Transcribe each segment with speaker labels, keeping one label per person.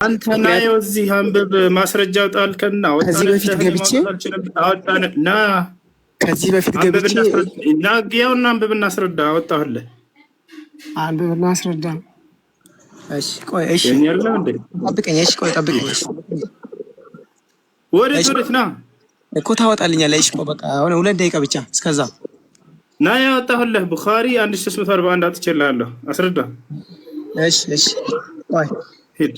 Speaker 1: አንተ ና የዚህ አንብብ ማስረጃው ጣልከና
Speaker 2: ከዚህ በፊት ገብቼ
Speaker 1: ና
Speaker 2: ከዚህ በፊት ገብቼ
Speaker 1: ና ያውና አንብብ እናስረዳ አወጣሁልህ።
Speaker 2: አንብብ እናስረዳ። እሺ ቆይ እሺ ጠብቀኝ። እሺ ቆይ ጠብቀኝ።
Speaker 1: ወዴት ና
Speaker 2: እኮ ታወጣልኛለህ። እሺ ቆይ በቃ አሁን 2 ደቂቃ ብቻ እስከዛ
Speaker 1: ና ያወጣሁልህ። ቡኻሪ 1341 አጥቼልሃለሁ። አስረዳ።
Speaker 2: እሺ ቆይ
Speaker 1: ሂድ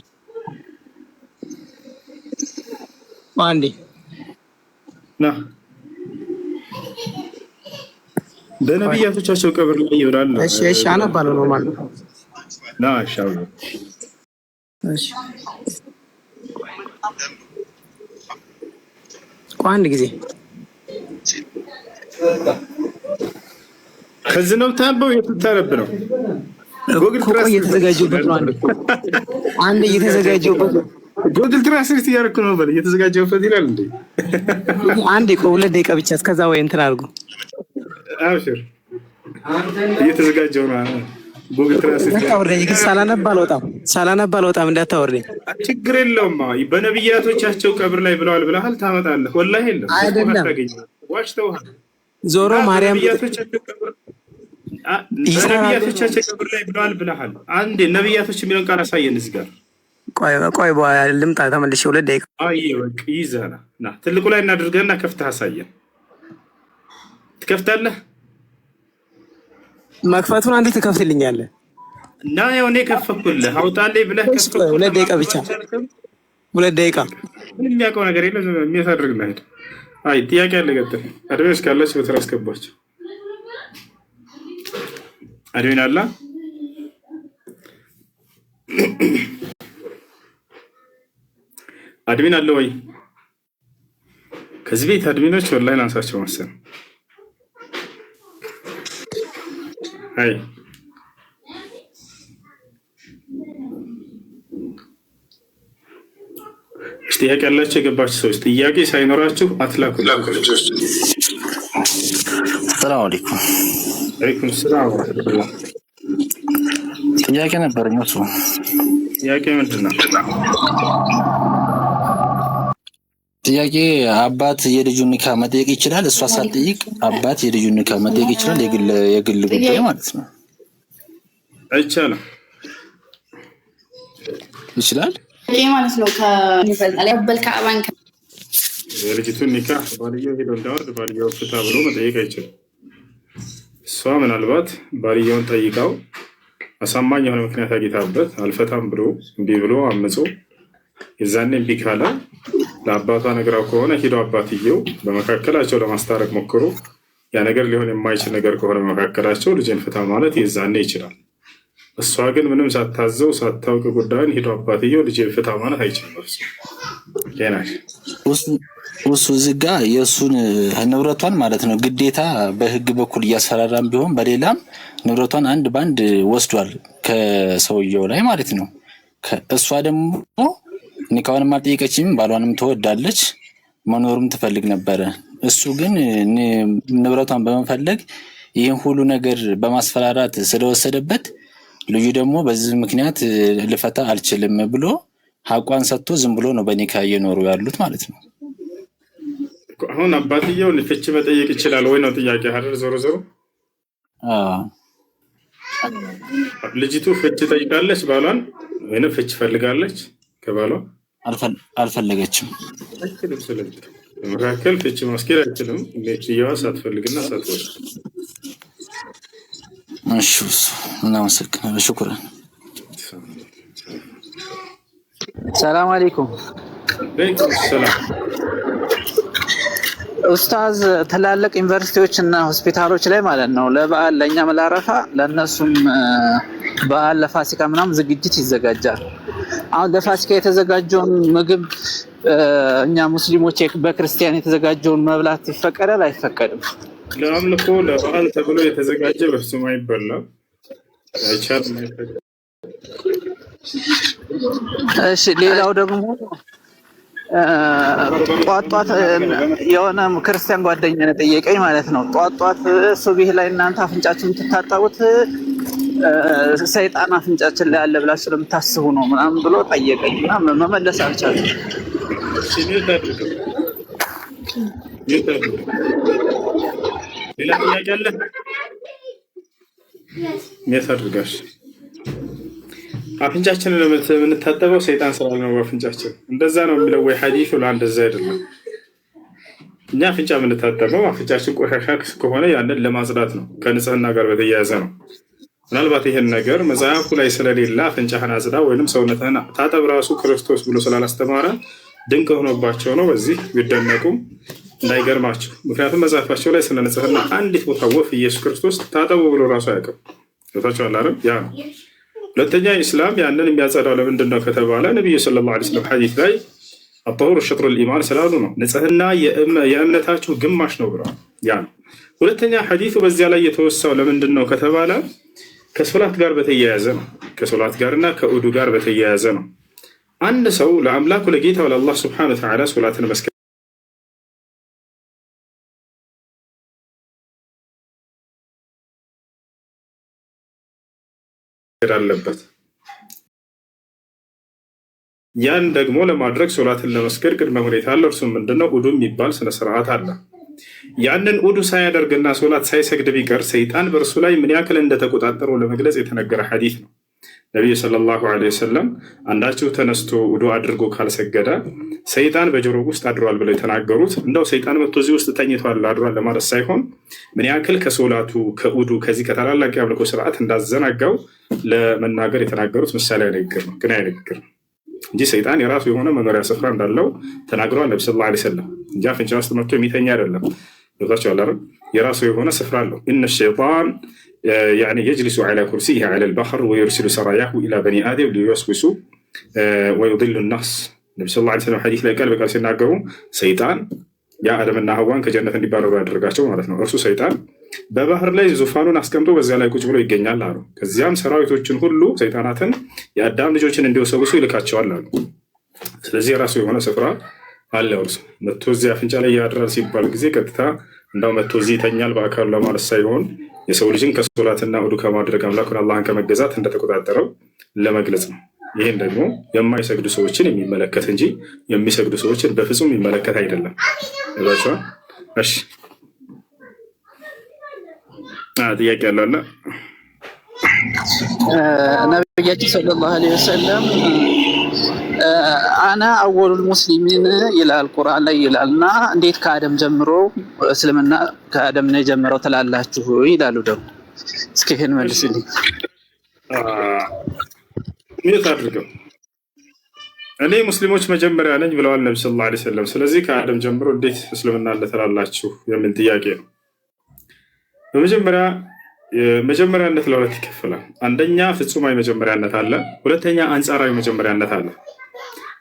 Speaker 2: አንዴ
Speaker 1: ና በነቢያቶቻቸው ቀብር ላይ ይወራል።
Speaker 2: እሺ አነባለሁ ነው ማለት ነው።
Speaker 1: ና ሻው
Speaker 2: እሺ አንድ ጊዜ
Speaker 1: ከዚህ ነው ታበው የምታረብ ነው። ጎግል ትራንስሌት
Speaker 2: እየተዘጋጀሁበት ነው። አንድ እየተዘጋጀሁበት ነው።
Speaker 1: ጎግል ትራንስሌት እያደረኩ ነው። በል እየተዘጋጀሁበት ይላል እንዴ።
Speaker 2: አንዴ ቆይ 2 ደቂቃ ብቻ እስከዛ ወይ እንትን አድርጉ።
Speaker 1: አብሽር እየተዘጋጀሁ ነው። ጎግል ትራንስሌት
Speaker 2: ታወርደኝ ግን ሳላነባ አልወጣም እንዳታወርደኝ።
Speaker 1: ችግር የለውም። በነብያቶቻቸው ቀብር ላይ ብለዋል ብለሃል ታመጣለህ። ወላሂ የለም
Speaker 2: አይደለም
Speaker 1: ዋሽተውሃል።
Speaker 2: ዞሮ ማርያም
Speaker 1: በነብያቶቻቸው ቀብር ላይ ብለዋል ብለሃል። አንዴ ነብያቶች የሚለውን ቃል አሳየን እዚህ ጋር።
Speaker 2: ቆይ ልምጣ ተመልሼ 2 ደቂቃ።
Speaker 1: በቃ ይዘና ና ትልቁ ላይ እናድርገና ከፍተህ አሳየን። ትከፍታለህ?
Speaker 2: መክፈቱን አንዴ ትከፍትልኛለህ?
Speaker 1: እና ያው እኔ ከፈትኩልህ አውጣልኝ ብለህ ከፍተህ
Speaker 2: 2 ደቂቃ ብቻ 2 ደቂቃ።
Speaker 1: ምንም የሚያውቀው ነገር የለም። የሚያሳድርግ ነው። አይ ጥያቄ አለ። ቀጥል። አድሜስ ካላችሁ በተራ አስገባችሁ። አድሜን አላ አድሚን አለ ወይ? ከዚህ ቤት አድሚኖች ወላሂ ላንሳቸው መሰል። አይ ጥያቄ ያላችሁ የገባችሁ ሰዎች ጥያቄ ሳይኖራችሁ አትላኩ።
Speaker 3: ሰላም አለይኩም።
Speaker 1: አለይኩም ሰላም ወራህመቱላህ።
Speaker 3: ጥያቄ ነበረኝ። እሱ
Speaker 1: ጥያቄ ምንድን ነው?
Speaker 3: ጥያቄ አባት የልጁን ኒካ መጠየቅ ይችላል? እሷ ሳትጠይቅ አባት የልጁን ኒካ መጠየቅ ይችላል? የግል ጉዳይ ማለት ነው።
Speaker 1: አይቻልም።
Speaker 3: ይችላል
Speaker 4: ማለት ነው። ከይፈልጣል በልካባን
Speaker 1: የልጅቱን ኒካ ባልየው ሄዶ እንዳወርድ ባልየው ፍታ ብሎ መጠየቅ አይችልም። እሷ ምናልባት ባልየውን ጠይቃው አሳማኝ የሆነ ምክንያት አግኝታበት አልፈታም ብሎ እምቢ ብሎ አመጾ የዛኔ እምቢ ካለ ለአባቷ ነግራው ከሆነ ሄዶ አባትየው በመካከላቸው ለማስታረቅ ሞክሮ ያ ነገር ሊሆን የማይችል ነገር ከሆነ በመካከላቸው ልጅን ፍታ ማለት የዛኔ ይችላል። እሷ ግን ምንም ሳታዘው ሳታውቅ ጉዳዩን ሄዶ አባትየው ልጅን ፍታ ማለት አይችልም።
Speaker 3: እሱ እዚህ ጋ የእሱን ንብረቷን ማለት ነው ግዴታ በህግ በኩል እያስፈራራም ቢሆን በሌላም ንብረቷን አንድ ባንድ ወስዷል ከሰውየው ላይ ማለት ነው። እሷ ደግሞ ኒካውንም አልጠየቀችም፣ ባሏንም ትወዳለች፣ መኖርም ትፈልግ ነበረ። እሱ ግን ንብረቷን በመፈለግ ይህን ሁሉ ነገር በማስፈራራት ስለወሰደበት ልጁ ደግሞ በዚህ ምክንያት ልፈታ አልችልም ብሎ ሀቋን ሰጥቶ ዝም ብሎ ነው በኒካ እየኖሩ ያሉት ማለት ነው።
Speaker 1: አሁን አባትየው ፍች መጠየቅ ይችላል ወይ ነው ጥያቄ አይደል? ዞሮ ልጅቱ ፍች ጠይቃለች ባሏን ወይም ፍች ፈልጋለች ከባሏ?
Speaker 3: አልፈለገችም።
Speaker 1: ስለዚህ በመካከል ፍች ማስኬድ አይችልም። ልጅየዋ ሳትፈልግና ሳትወድ።
Speaker 3: እሺ እናመሰግናለን። ሽኩራን።
Speaker 5: ሰላም አለይኩም።
Speaker 1: ወአለይኩም ሰላም።
Speaker 5: ኡስታዝ ትላልቅ ዩኒቨርሲቲዎች እና ሆስፒታሎች ላይ ማለት ነው ለበዓል ለእኛም ላረፋ ለእነሱም በዓል ለፋሲካ ምናምን ዝግጅት ይዘጋጃል። አሁን ለፋሲካ የተዘጋጀውን ምግብ እኛ ሙስሊሞች በክርስቲያን የተዘጋጀውን መብላት ይፈቀዳል አይፈቀድም?
Speaker 1: ለአምልኮ ለበዓል ተብሎ የተዘጋጀ በፍጹም አይበላም፣ አይቻልም፣ አይፈቀድም።
Speaker 5: እሺ ሌላው ደግሞ ጧት የሆነ ክርስቲያን ጓደኛ ነው ጠየቀኝ ማለት ነው። ጧት ሱብሂ ላይ እናንተ አፍንጫችሁን የምትታጠቡት ሰይጣን አፍንጫችን ላይ አለ ብላችሁ ስለምታስቡ ነው ምናምን ብሎ ጠየቀኝና መመለስ አልቻለም።
Speaker 1: ሌላ ጥያቄ አለ? የሚያሳድርጋሽ አፍንጫችንን የምንታጠበው ሰይጣን ስላለ ነው። አፍንጫችን እንደዛ ነው የሚለው ወይ ሐዲሱ እንደዛ አይደለም። እኛ አፍንጫ የምንታጠበው አፍንጫችን ቆሻሻ ከሆነ ያንን ለማጽዳት ነው፣ ከንጽህና ጋር በተያያዘ ነው። ምናልባት ይሄን ነገር መጽሐፉ ላይ ስለሌለ አፍንጫህን አጽዳ ወይንም ሰውነትህን ታጠብ ራሱ ክርስቶስ ብሎ ስላላስተማረ ድንቅ ሆኖባቸው ነው። በዚህ ቢደነቁም እንዳይገርማቸው። ምክንያቱም መጽሐፋቸው ላይ ስለ ንጽህና አንዲት ቦታ ወፍ ኢየሱስ ክርስቶስ ታጠቡ ብሎ ራሱ አያውቅም። ቦታቸው አላለም። ያ ነው። ሁለተኛ ኢስላም ያንን የሚያጸዳው ለምንድን ነው ከተባለ ነቢዩ ሰለላሁ ዐለይሂ ወሰለም ሐዲስ ላይ አጠሁሩ ሸጥሩል ኢማን ስላሉ ነው። ንጽህና የእምነታችሁ ግማሽ ነው ብለዋል። ያ ነው። ሁለተኛ ሐዲሱ በዚያ ላይ የተወሳው ለምንድን ነው ከተባለ ከሶላት ጋር በተያያዘ ነው። ከሶላት ጋርና ከኡዱ ጋር በተያያዘ ነው። አንድ ሰው ለአምላኩ ለጌታው ለአላህ ሱብሓነሁ ወተዓላ ሶላትን መስገድ አለበት። ያን ደግሞ ለማድረግ ሶላትን ለመስገድ ቅድመ ሁኔታ አለ። እርሱም ምንድነው? ኡዱ የሚባል ስነ ስርዓት አለ። ያንን ኡዱ ሳያደርግና ሶላት ሳይሰግድ ቢቀር ሰይጣን በእርሱ ላይ ምን ያክል እንደተቆጣጠረው ለመግለጽ የተነገረ ሐዲስ ነው። ነቢዩ ሰለላሁ ዐለይሂ ወሰለም አንዳችሁ ተነስቶ ኡዱ አድርጎ ካልሰገደ ሰይጣን በጆሮ ውስጥ አድሯል ብለው የተናገሩት እንደው ሰይጣን መጥቶ እዚህ ውስጥ ተኝቷል አድሯል ለማለት ሳይሆን ምን ያክል ከሶላቱ ከኡዱ ከዚህ ከታላላቅ የአምልኮ ስርዓት እንዳዘናጋው ለመናገር የተናገሩት ምሳሌ ንግግር ነው፣ ግን ንግግር ነው እንጂ ሰይጣን የራሱ የሆነ መኖሪያ ስፍራ እንዳለው ተናግረዋል ነቢ ሰለላሁ ዐለይሂ ወሰለም እንጂ አፍንጫ ውስጥ መጥቶ የሚተኛ አይደለም። ገብታችሁ አላለም? የራሱ የሆነ ስፍራ አለው። ኢነ ሸይጣን የጅሊሱ ዐላ ኩርሲይሂ ዐለል በሕር ወዩርሲሉ ሰራያሁ ኢላ በኒ አደም ሊዩወስዊሱ ወዩድሉ ናስ። ነቢ ሰለላሁ ዐለይሂ ወሰለም ሐዲስ ላይ ቃል በቃል ሲናገሩ ሰይጣን የአደምና ሐዋን ከጀነት እንዲባረሩ ያደረጋቸው ማለት ነው። እርሱ ሰይጣን በባህር ላይ ዙፋኑን አስቀምጦ በዚያ ላይ ቁጭ ብሎ ይገኛል አሉ። ከዚያም ሰራዊቶችን ሁሉ ሰይጣናትን የአዳም ልጆችን እንዲወሰውሱ ይልካቸዋል አሉ። ስለዚህ የራሱ የሆነ ስፍራ አለ። እርሱ መጥቶ እዚህ አፍንጫ ላይ ያድራል ሲባል ጊዜ ቀጥታ እንዳው መጥቶ እዚህ ይተኛል በአካሉ ለማለት ሳይሆን የሰው ልጅን ከሶላትና ኡዱ ከማድረግ አምላኩን አላህን ከመገዛት እንደተቆጣጠረው ለመግለጽ ነው። ይህን ደግሞ የማይሰግዱ ሰዎችን የሚመለከት እንጂ የሚሰግዱ ሰዎችን በፍጹም የሚመለከት አይደለም። እዛቸዋል። እሺ ጥያቄ ያለው አለ?
Speaker 5: ነቢያችን ሰለላሁ ዐለይሂ ወሰለም አና አወሉል ሙስሊሚን ይላል ቁርአን ላይ ይላል እና እንዴት ከአደም ጀምሮ እስልምና ከአደም ነው የጀመረው ትላላችሁ ይላሉ። ደግሞ እስኪ ይሄን መልስልኝ። ምን ታድርገው? እኔ ሙስሊሞች መጀመሪያ ነኝ ብለዋል ነብዩ ሰለላሁ ዐለይሂ ወሰለም። ስለዚህ ከአደም ጀምሮ እንዴት እስልምና አለ ትላላችሁ የሚል ጥያቄ ነው። በመጀመሪያ መጀመሪያነት ለሁለት ይከፈላል። አንደኛ ፍጹማዊ መጀመሪያነት አለ፣ ሁለተኛ አንጻራዊ መጀመሪያነት አለ።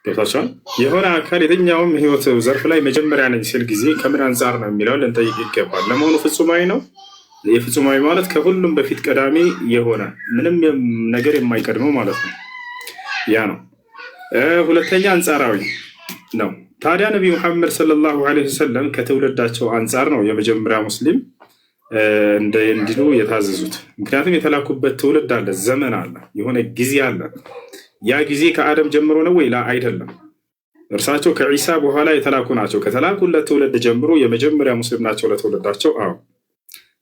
Speaker 5: ገብታችኋል? የሆነ አካል የትኛውም ህይወት ዘርፍ ላይ መጀመሪያ ነኝ ሲል ጊዜ ከምን አንጻር ነው የሚለው ልንጠይቅ ይገባል። ለመሆኑ ፍጹማዊ ነው? የፍጹማዊ ማለት ከሁሉም በፊት ቀዳሚ የሆነ ምንም ነገር የማይቀድመው ማለት ነው። ያ ነው። ሁለተኛ አንጻራዊ ነው። ታዲያ ነቢዩ ሙሐመድ ሰለላሁ ዐለይሂ ወሰለም ከትውልዳቸው አንጻር ነው የመጀመሪያ ሙስሊም እንዲሉ የታዘዙት። ምክንያቱም የተላኩበት ትውልድ አለ፣ ዘመን አለ፣ የሆነ ጊዜ አለ። ያ ጊዜ ከአደም ጀምሮ ነው ወይ? ላ አይደለም። እርሳቸው ከዒሳ በኋላ የተላኩ ናቸው። ከተላኩለት ትውልድ ጀምሮ የመጀመሪያ ሙስሊም ናቸው ለትውልዳቸው። አዎ።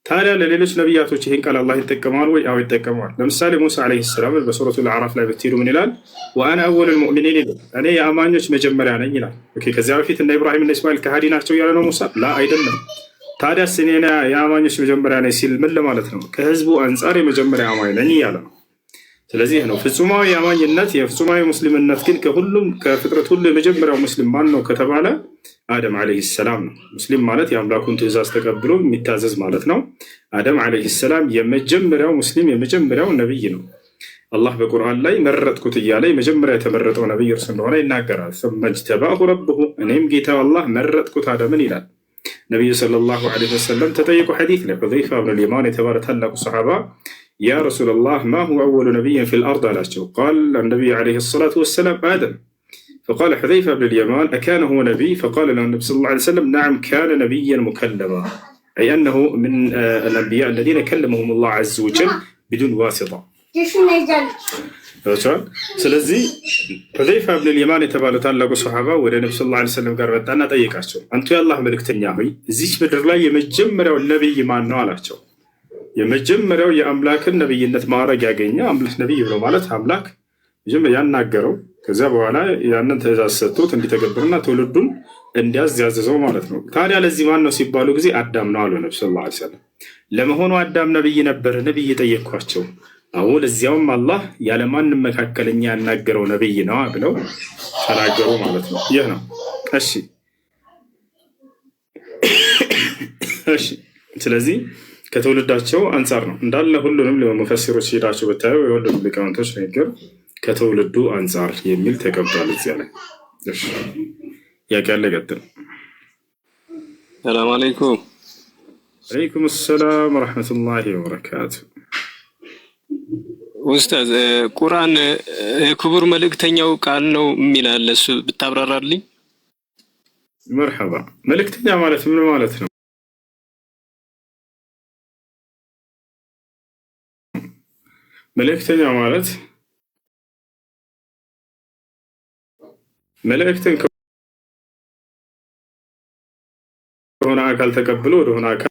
Speaker 5: ታዲያ ለሌሎች ነቢያቶች ይህን ቃል አላህ ይጠቀመዋል ወይ? አዎ ይጠቀመዋል። ለምሳሌ ሙሳ ዓለይሂ ሰላም በሱረቱል አዕራፍ ላይ ብትሄዱ ምን ይላል? ወአና አወሉል ሙእሚኒን ይላል፣ እኔ የአማኞች መጀመሪያ ነኝ ይላል። ከዚያ በፊት እነ ኢብራሂም እና እስማኤል ከሃዲ ናቸው እያለ ነው ሙሳ? ላ አይደለም። ታዲያ እኔ የአማኞች መጀመሪያ ነኝ ሲል ምን ለማለት ነው? ከህዝቡ አንጻር የመጀመሪያ አማኝ ነኝ እያለ ነው። ስለዚህ ነው ፍጹማዊ አማኝነት የፍጹማዊ ሙስሊምነት ግን ከሁሉም ከፍጥረት ሁሉ የመጀመሪያው ሙስሊም ማን ነው ከተባለ አደም ዓለይሂ ሰላም ነው። ሙስሊም ማለት የአምላኩን ትእዛዝ ተቀብሎ የሚታዘዝ ማለት ነው። አደም ዓለይሂ ሰላም የመጀመሪያው ሙስሊም የመጀመሪያው ነብይ ነው። አላህ በቁርአን ላይ መረጥኩት እያለ የመጀመሪያ የተመረጠው ነብይ እርሱ እንደሆነ ይናገራል። ثم اجتباه ربه እኔም ጌታው አላህ መረጥኩት አደምን ይላል። ነቢዩ ሰለላሁ ዐለይሂ ወሰለም ተጠየቁ። ሐዲስ ላይ ሁዘይፋ ብን አልየማን የተባለ ታላቁ ሰሓባ ያ ረሱለላህ ማ ሁወ አወሉ ነቢይን ፊል አርድ አላቸው። ቃል ነቢዩ ዐለይሂ ሰላቱ ወሰላም አደም فقال حذيفة بن اليمان أكان هو نبي؟ فقال له النبي صلى الله عليه وسلم نعم كان نبيا مكلما، أي أنه من الأنبياء الذين كلمهم الله عز وجل
Speaker 1: ቢዱን ዋሲጣ ታውቃለህ። ስለዚህ ሁዘይፋ ኢብኑል የማን የተባለው ታላቁ ሱሐባ ወደ ነብዩ ሰለላሁ ዐለይሂ ወሰለም ጋር መጣና ጠየቃቸው። አንቱ የአላህ መልእክተኛ ሆይ እዚች ምድር ላይ የመጀመሪያው ነብይ ማን ነው አላቸው። የመጀመሪያው የአምላክን ነብይነት ማዕረግ ያገኘ አምላክ ነብይ ብሎ ማለት አምላክ ያናገረው ከዚያ በኋላ ያንን ትእዛዝ ሰጥቶት እንዲተገብርና ትውልዱን እንዲያዝ ያዘዘው ማለት ነው። ታዲያ ለዚህ ማን ነው ሲባሉ ጊዜ አዳም ነው አሉ ነብዩ ሰለላሁ ዐለይሂ ወሰለም። ለመሆኑ አዳም ነብይ ነበር? ነብይ ጠየቅኳቸው። አዎ ለዚያውም አላህ ያለማንም መካከለኛ ያናገረው ነብይ ነው ብለው ተናገሩ ማለት ነው። ይህ ነው። እሺ ስለዚህ ከትውልዳቸው አንጻር ነው እንዳለ ሁሉንም ለሙፈሲሮች ሄዳቸው ብታዩ የሁሉንም ሊቃውንቶች ንግግር ከትውልዱ አንጻር የሚል ተቀምጧል እዚያ ላይ። እሺ ያቄ ያለ ቀጥል።
Speaker 6: ሰላም አለይኩም።
Speaker 1: ወአለይኩም ሰላም ወራህመቱላሂ ወበረካቱ።
Speaker 6: ኡስታዝ ቁርአን የክቡር መልእክተኛው ቃል ነው የሚል አለ፣ እሱ ብታብራራልኝ።
Speaker 1: መርሐባ። መልእክተኛ ማለት ምን ማለት ነው? መልእክተኛ ማለት መልእክትን ከሆነ አካል ተቀብሎ ወደሆነ አካል